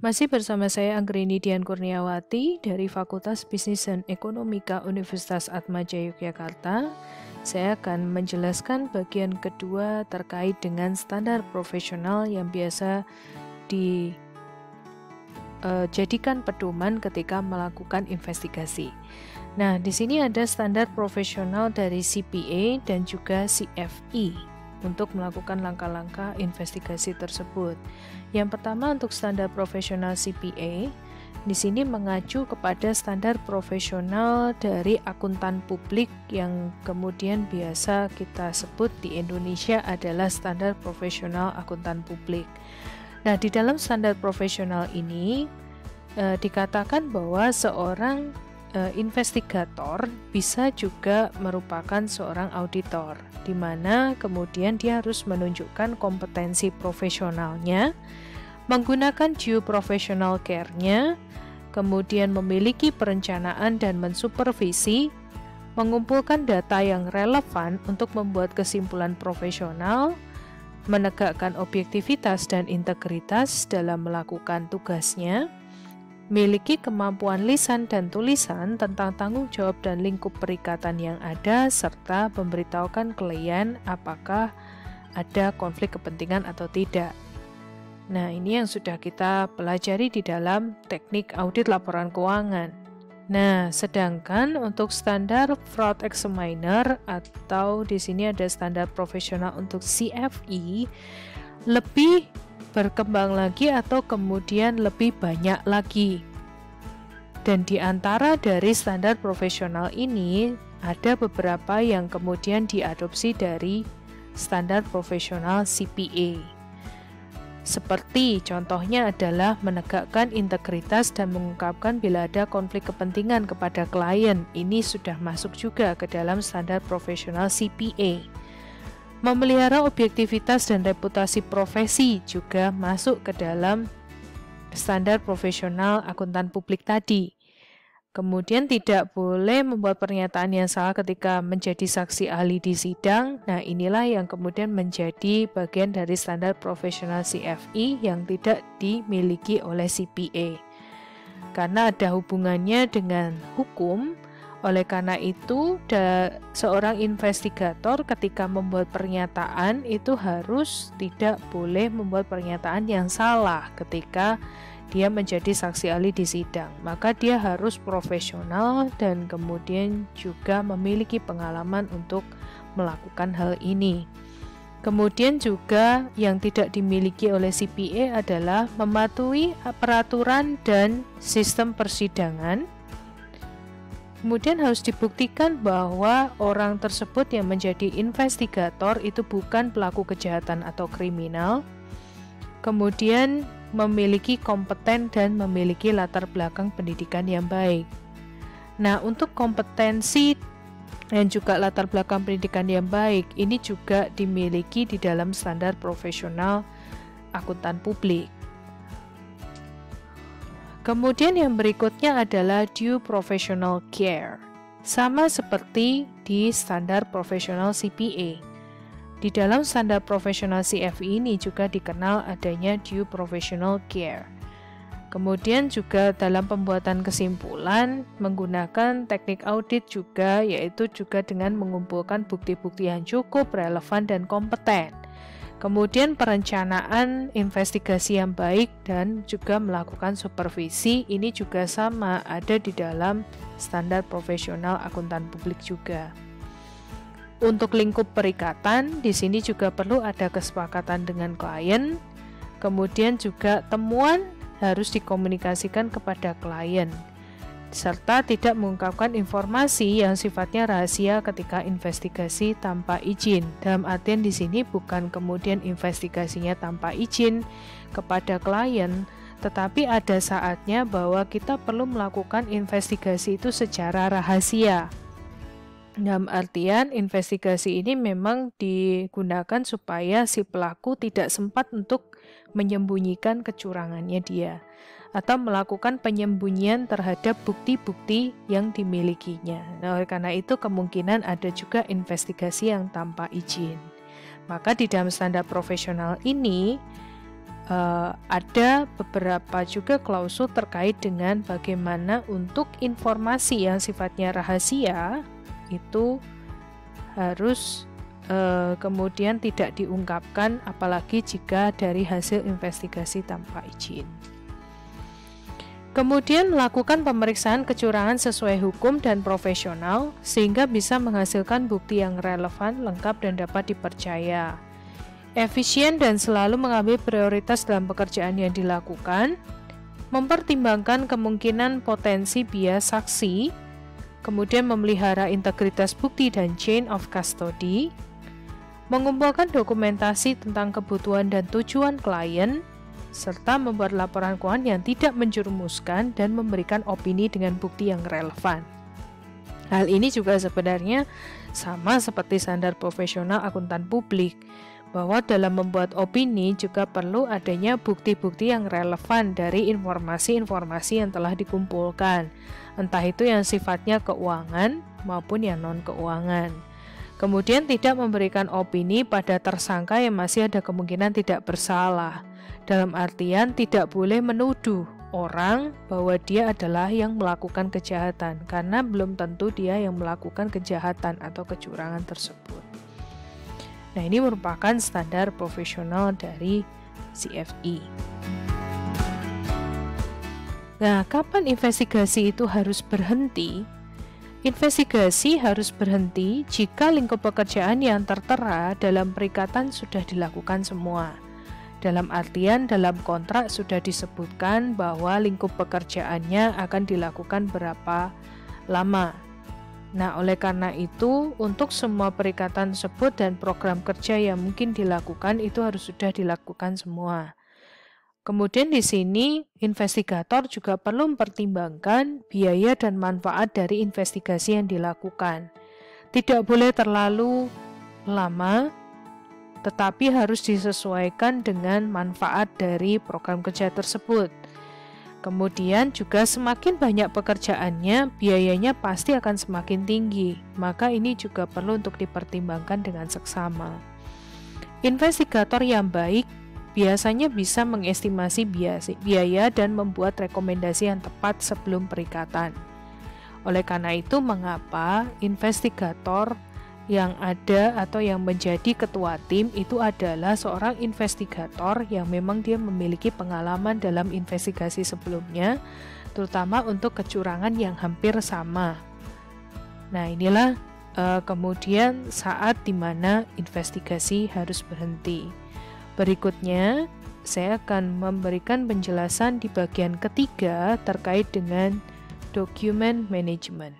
Masih bersama saya Anggrini Dian Kurniawati dari Fakultas Bisnis dan Ekonomika Universitas Atmaja Yogyakarta. Saya akan menjelaskan bagian kedua terkait dengan standar profesional yang biasa dijadikan pedoman ketika melakukan investigasi. Nah, di sini ada standar profesional dari CPA dan juga CFE untuk melakukan langkah-langkah investigasi tersebut. Yang pertama, untuk standar profesional CPA, di sini mengacu kepada standar profesional dari akuntan publik yang kemudian biasa kita sebut di Indonesia adalah standar profesional akuntan publik. Nah, di dalam standar profesional ini dikatakan bahwa seorang investigator bisa juga merupakan seorang auditor, di mana kemudian dia harus menunjukkan kompetensi profesionalnya, menggunakan due professional care-nya, kemudian memiliki perencanaan dan mensupervisi, mengumpulkan data yang relevan untuk membuat kesimpulan profesional, menegakkan objektivitas dan integritas dalam melakukan tugasnya, memiliki kemampuan lisan dan tulisan tentang tanggung jawab dan lingkup perikatan yang ada, serta memberitahukan klien apakah ada konflik kepentingan atau tidak. Nah, ini yang sudah kita pelajari di dalam teknik audit laporan keuangan. Nah, sedangkan untuk standar fraud examiner atau di sini ada standar profesional untuk CFE lebih berkembang lagi atau kemudian lebih banyak lagi. Dan di antara dari standar profesional ini ada beberapa yang kemudian diadopsi dari standar profesional CPA. Seperti contohnya adalah menegakkan integritas dan mengungkapkan bila ada konflik kepentingan kepada klien. Ini sudah masuk juga ke dalam standar profesional CPA. Memelihara objektivitas dan reputasi profesi juga masuk ke dalam standar profesional akuntan publik tadi. Kemudian tidak boleh membuat pernyataan yang salah ketika menjadi saksi ahli di sidang. Nah, inilah yang kemudian menjadi bagian dari standar profesional CFE yang tidak dimiliki oleh CPA. Karena ada hubungannya dengan hukum. Oleh karena itu, seorang investigator ketika membuat pernyataan itu harus tidak boleh membuat pernyataan yang salah ketika dia menjadi saksi ahli di sidang. Maka dia harus profesional dan kemudian juga memiliki pengalaman untuk melakukan hal ini. Kemudian juga yang tidak dimiliki oleh CPA adalah mematuhi peraturan dan sistem persidangan. Kemudian harus dibuktikan bahwa orang tersebut yang menjadi investigator itu bukan pelaku kejahatan atau kriminal. Kemudian memiliki kompeten dan memiliki latar belakang pendidikan yang baik. Nah, untuk kompetensi dan juga latar belakang pendidikan yang baik ini juga dimiliki di dalam standar profesional akuntan publik. Kemudian yang berikutnya adalah due professional care. Sama seperti di standar profesional CPA. Di dalam standar profesional CFE ini juga dikenal adanya due professional care. Kemudian juga dalam pembuatan kesimpulan menggunakan teknik audit juga, yaitu juga dengan mengumpulkan bukti-bukti yang cukup, relevan, dan kompeten. Kemudian perencanaan investigasi yang baik dan juga melakukan supervisi ini juga sama ada di dalam standar profesional akuntan publik juga. Untuk lingkup perikatan di sini juga perlu ada kesepakatan dengan klien. Kemudian juga temuan harus dikomunikasikan kepada klien, serta tidak mengungkapkan informasi yang sifatnya rahasia ketika investigasi tanpa izin. Dalam artian di sini bukan kemudian investigasinya tanpa izin kepada klien, tetapi ada saatnya bahwa kita perlu melakukan investigasi itu secara rahasia. Dalam artian investigasi ini memang digunakan supaya si pelaku tidak sempat untuk menyembunyikan kecurangannya dia, atau melakukan penyembunyian terhadap bukti-bukti yang dimilikinya. Nah, oleh karena itu kemungkinan ada juga investigasi yang tanpa izin. Maka di dalam standar profesional ini ada beberapa juga klausul terkait dengan bagaimana untuk informasi yang sifatnya rahasia itu harus kemudian tidak diungkapkan, apalagi jika dari hasil investigasi tanpa izin. Kemudian melakukan pemeriksaan kecurangan sesuai hukum dan profesional sehingga bisa menghasilkan bukti yang relevan, lengkap, dan dapat dipercaya. Efisien dan selalu mengambil prioritas dalam pekerjaan yang dilakukan, mempertimbangkan kemungkinan potensi bias saksi, kemudian memelihara integritas bukti dan chain of custody, mengumpulkan dokumentasi tentang kebutuhan dan tujuan klien, serta membuat laporan keuangan yang tidak menjerumuskan dan memberikan opini dengan bukti yang relevan. Hal ini juga sebenarnya sama seperti standar profesional akuntan publik, bahwa dalam membuat opini juga perlu adanya bukti-bukti yang relevan dari informasi-informasi yang telah dikumpulkan, entah itu yang sifatnya keuangan maupun yang non-keuangan. Kemudian tidak memberikan opini pada tersangka yang masih ada kemungkinan tidak bersalah. Dalam artian tidak boleh menuduh orang bahwa dia adalah yang melakukan kejahatan, karena belum tentu dia yang melakukan kejahatan atau kecurangan tersebut. Nah, ini merupakan standar profesional dari CFE. Nah, kapan investigasi itu harus berhenti? Investigasi harus berhenti jika lingkup pekerjaan yang tertera dalam perikatan sudah dilakukan semua. Dalam artian, dalam kontrak sudah disebutkan bahwa lingkup pekerjaannya akan dilakukan berapa lama. Nah, oleh karena itu, untuk semua perikatan tersebut dan program kerja yang mungkin dilakukan itu harus sudah dilakukan semua. Kemudian di sini investigator juga perlu mempertimbangkan biaya dan manfaat dari investigasi yang dilakukan. Tidak boleh terlalu lama, tetapi harus disesuaikan dengan manfaat dari program kerja tersebut. Kemudian juga semakin banyak pekerjaannya, biayanya pasti akan semakin tinggi. Maka ini juga perlu untuk dipertimbangkan dengan seksama. Investigator yang baik biasanya bisa mengestimasi biaya dan membuat rekomendasi yang tepat sebelum perikatan. Oleh karena itu, mengapa investigator yang ada atau yang menjadi ketua tim itu adalah seorang investigator yang memang dia memiliki pengalaman dalam investigasi sebelumnya, terutama untuk kecurangan yang hampir sama. Nah, inilah kemudian saat dimana investigasi harus berhenti. Berikutnya, saya akan memberikan penjelasan di bagian ketiga terkait dengan document management.